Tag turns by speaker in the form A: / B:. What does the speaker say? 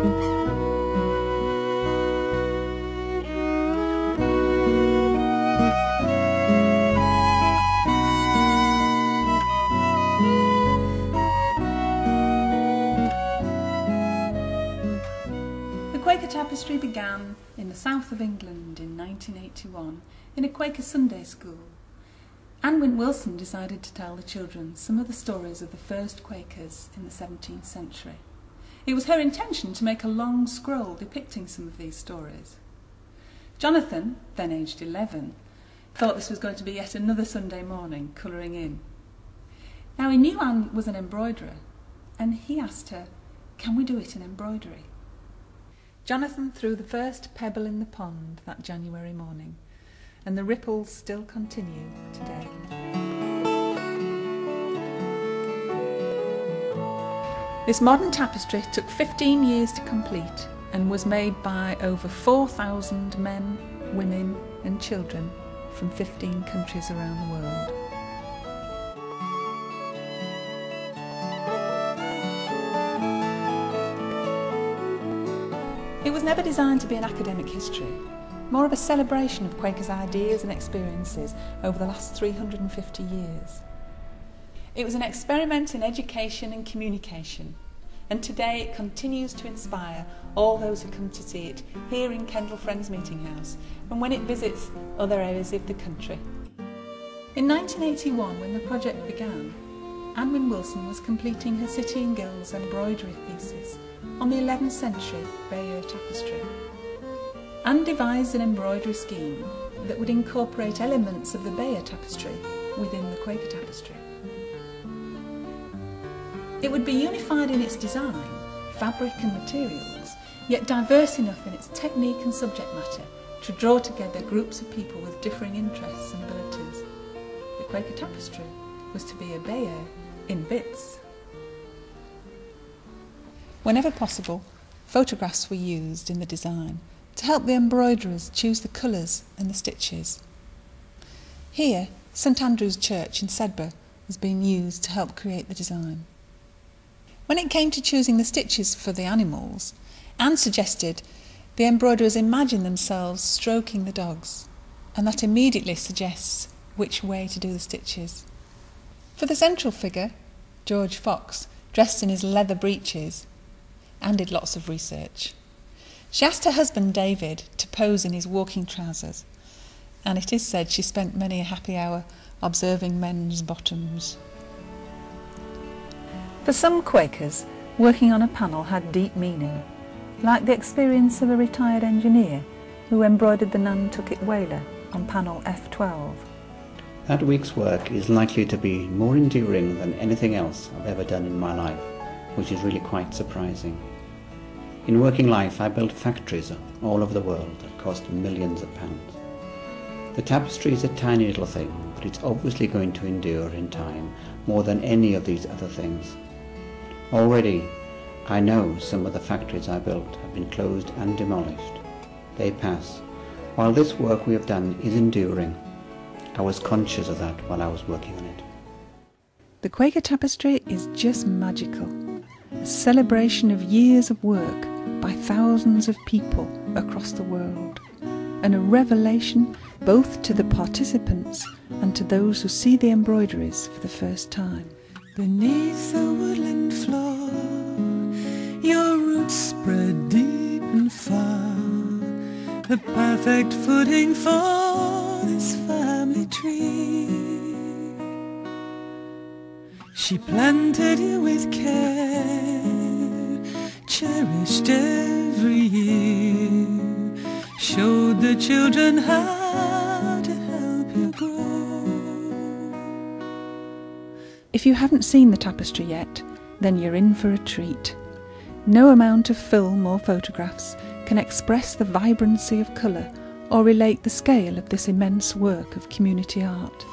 A: The Quaker Tapestry began in the south of England in 1981 in a Quaker Sunday school. Anne Wilson decided to tell the children some of the stories of the first Quakers in the 17th century. It was her intention to make a long scroll depicting some of these stories. Jonathan, then aged 11, thought this was going to be yet another Sunday morning colouring in. Now he knew Anne was an embroiderer, and he asked her, "Can we do it in embroidery?" Jonathan threw the first pebble in the pond that January morning, and the ripples still continue today. This modern tapestry took 15 years to complete and was made by over 4,000 men, women and children from 15 countries around the world. It was never designed to be an academic history, more of a celebration of Quakers' ideas and experiences over the last 350 years. It was an experiment in education and communication, and today it continues to inspire all those who come to see it here in Kendal Friends Meeting House and when it visits other areas of the country. In 1981, when the project began, Anne Wilson was completing her City and Guilds embroidery pieces on the 11th century Bayeux tapestry. Anne devised an embroidery scheme that would incorporate elements of the Bayeux tapestry within the Quaker Tapestry. It would be unified in its design, fabric and materials, yet diverse enough in its technique and subject matter to draw together groups of people with differing interests and abilities. The Quaker Tapestry was to be a Bayeux in bits. Whenever possible, photographs were used in the design to help the embroiderers choose the colours and the stitches. Here, St Andrew's Church in Sedbergh was being used to help create the design. When it came to choosing the stitches for the animals, Anne suggested the embroiderers imagine themselves stroking the dogs, and that immediately suggests which way to do the stitches. For the central figure, George Fox, dressed in his leather breeches, Anne did lots of research. She asked her husband David to pose in his walking trousers, and it is said she spent many a happy hour observing men's bottoms. For some Quakers, working on a panel had deep meaning, like the experience of a retired engineer who embroidered the Nantucket whaler on panel F12.
B: That week's work is likely to be more enduring than anything else I've ever done in my life, which is really quite surprising. In working life, I built factories all over the world that cost millions of pounds. The tapestry is a tiny little thing, but it's obviously going to endure in time more than any of these other things. Already, I know some of the factories I built have been closed and demolished. They pass, while this work we have done is enduring. I was conscious of that while I was working on it.
A: The Quaker Tapestry is just magical, a celebration of years of work by thousands of people across the world, and a revelation both to the participants and to those who see the embroideries for the first time.
C: Beneath the woodland floor, your roots spread deep and far, the perfect footing for this family tree. She planted you with care, cherished every year, showed the children how to help you grow.
A: If you haven't seen the tapestry yet, then you're in for a treat. No amount of film or photographs can express the vibrancy of colour or relate the scale of this immense work of community art.